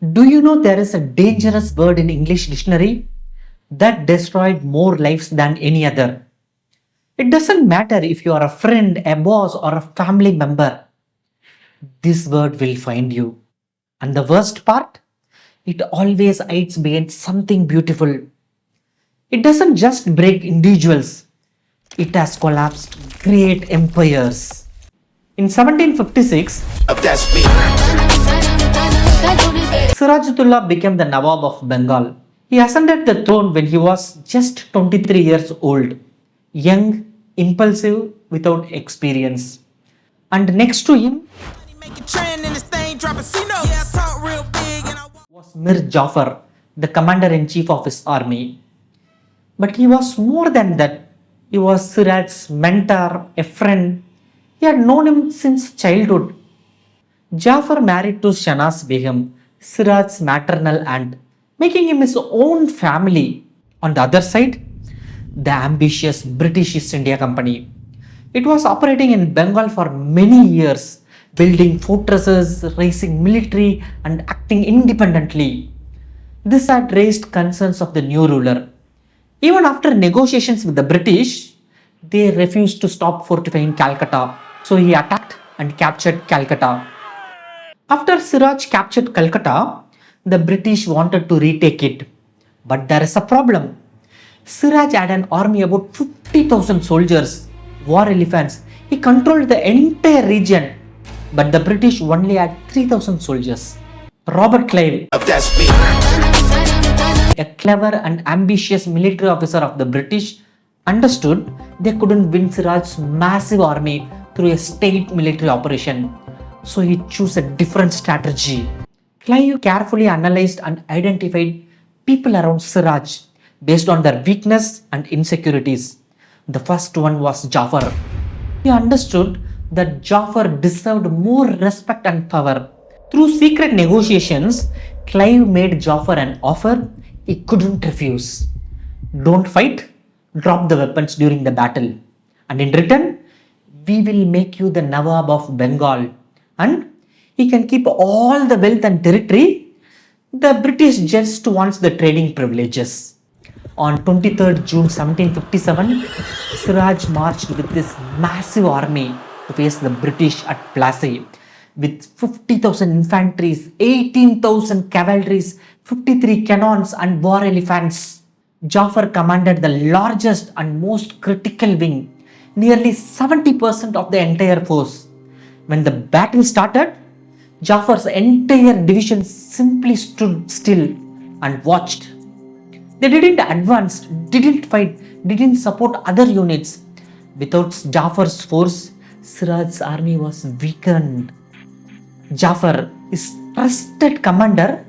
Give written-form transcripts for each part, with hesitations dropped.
Do you know there is a dangerous word in English dictionary that destroyed more lives than any other? It doesn't matter if you are a friend, a boss, or a family member, this word will find you. And the worst part? It always hides behind something beautiful. It doesn't just break individuals, it has collapsed great empires. In 1756, Sirajudullah became the Nawab of Bengal. He ascended the throne when he was just 23 years old, young, impulsive, without experience. And next to him was Mir Jafar, the commander in chief of his army. But he was more than that. He was Siraj's mentor, a friend. He had known him since childhood. Jafar married to Shahnaz Begum, Siraj's maternal aunt, making him his own family. On the other side, the ambitious British East India Company. It was operating in Bengal for many years, building fortresses, raising military, and acting independently. This had raised concerns of the new ruler. Even after negotiations with the British, they refused to stop fortifying Calcutta, so he attacked and captured Calcutta. After Siraj captured Calcutta, the British wanted to retake it. But there is a problem. Siraj had an army about 50,000 soldiers, war elephants. He controlled the entire region. But the British only had 3,000 soldiers. Robert Clive, a clever and ambitious military officer of the British, understood they couldn't win Siraj's massive army through a state military operation. So he chose a different strategy. Clive carefully analyzed and identified people around Siraj based on their weakness and insecurities. The first one was Jafar. He understood that Jafar deserved more respect and power. Through secret negotiations, Clive made Jafar an offer he couldn't refuse. Don't fight, drop the weapons during the battle. And in return, we will make you the Nawab of Bengal. And he can keep all the wealth and territory. The British just wants the trading privileges. On 23rd June 1757, Siraj marched with this massive army to face the British at Plassey with 50,000 infantry, 18,000 cavalry, 53 cannons and war elephants. Jafar commanded the largest and most critical wing, nearly 70% of the entire force. When the battle started, Jafar's entire division simply stood still and watched. They didn't advance, didn't fight, didn't support other units. Without Jafar's force, Siraj's army was weakened. Jafar, his trusted commander,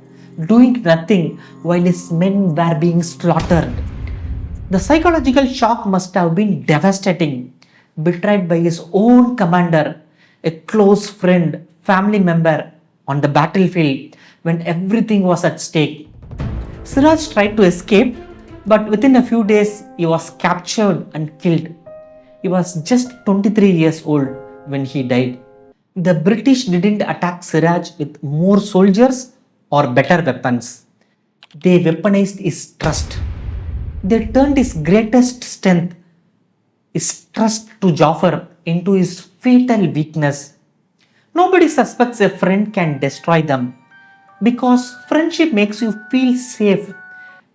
doing nothing while his men were being slaughtered. The psychological shock must have been devastating. Betrayed by his own commander, a close friend, family member on the battlefield when everything was at stake. Siraj tried to escape, but within a few days he was captured and killed. He was just 23 years old when he died. The British didn't attack Siraj with more soldiers or better weapons. They weaponized his trust. They turned his greatest strength, his trust to Jafar, into his fatal weakness. Nobody suspects a friend can destroy them because friendship makes you feel safe.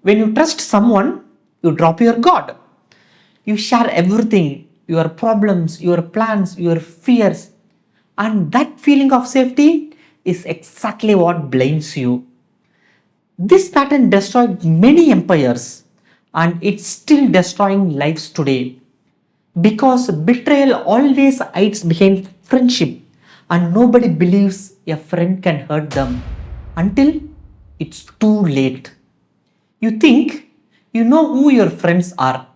When you trust someone, you drop your guard. You share everything, your problems, your plans, your fears. And that feeling of safety is exactly what blinds you. This pattern destroyed many empires and it's still destroying lives today. Because betrayal always hides behind friendship and nobody believes a friend can hurt them until it's too late. You think you know who your friends are.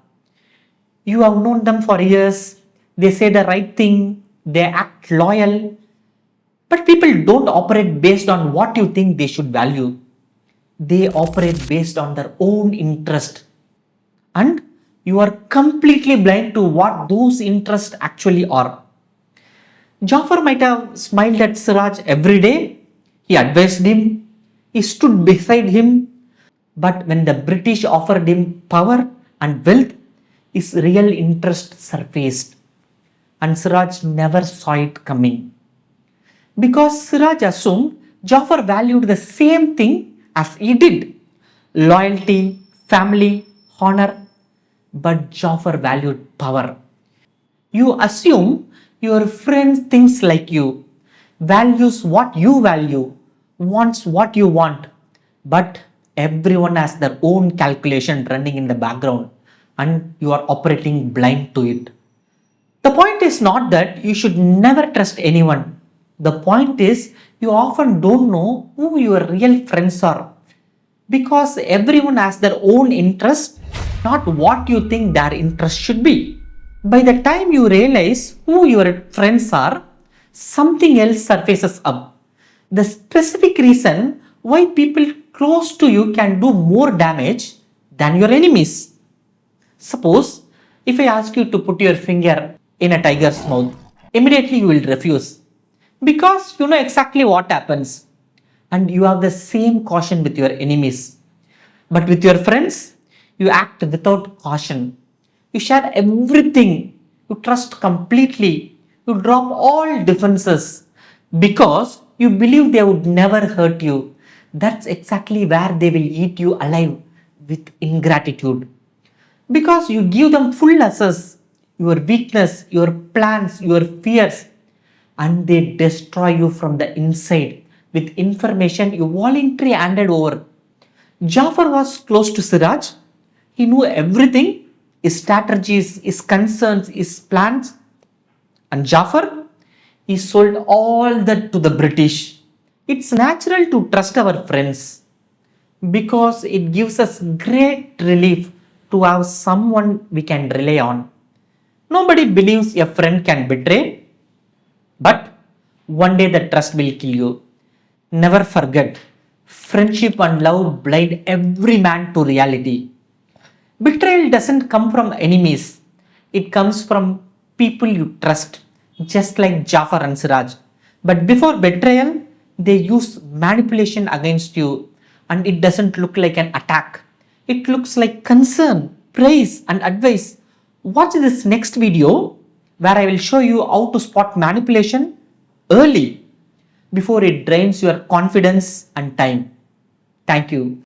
You have known them for years. They say the right thing. They act loyal. But people don't operate based on what you think they should value. They operate based on their own interest. And you are completely blind to what those interests actually are. Jafar might have smiled at Siraj every day. He advised him. He stood beside him, but when the British offered him power and wealth, his real interest surfaced, and Siraj never saw it coming. Because Siraj assumed Jafar valued the same thing as he did: loyalty, family, honor, but Jafar valued power. You assume your friend thinks like you, values what you value, wants what you want, but everyone has their own calculation running in the background and you are operating blind to it. The point is not that you should never trust anyone. The point is you often don't know who your real friends are because everyone has their own interest, not what you think their interest should be. By the time you realize who your friends are, something else surfaces up. The specific reason why people close to you can do more damage than your enemies. Suppose if I ask you to put your finger in a tiger's mouth, immediately you will refuse because you know exactly what happens and you have the same caution with your enemies. But with your friends, you act without caution. You share everything. You trust completely. You drop all defenses because you believe they would never hurt you. That's exactly where they will eat you alive with ingratitude. Because you give them full access, your weakness, your plans, your fears, and they destroy you from the inside with information you voluntarily handed over. Jafar was close to Siraj. He knew everything, his strategies, his concerns, his plans. And Jafar, he sold all that to the British. It's natural to trust our friends because it gives us great relief to have someone we can rely on. Nobody believes a friend can betray, but one day the trust will kill you. Never forget, friendship and love blind every man to reality. Betrayal doesn't come from enemies, it comes from people you trust, just like Jafar and Siraj. But before betrayal, they use manipulation against you, and it doesn't look like an attack. It looks like concern, praise, and advice. Watch this next video where I will show you how to spot manipulation early before it drains your confidence and time. Thank you.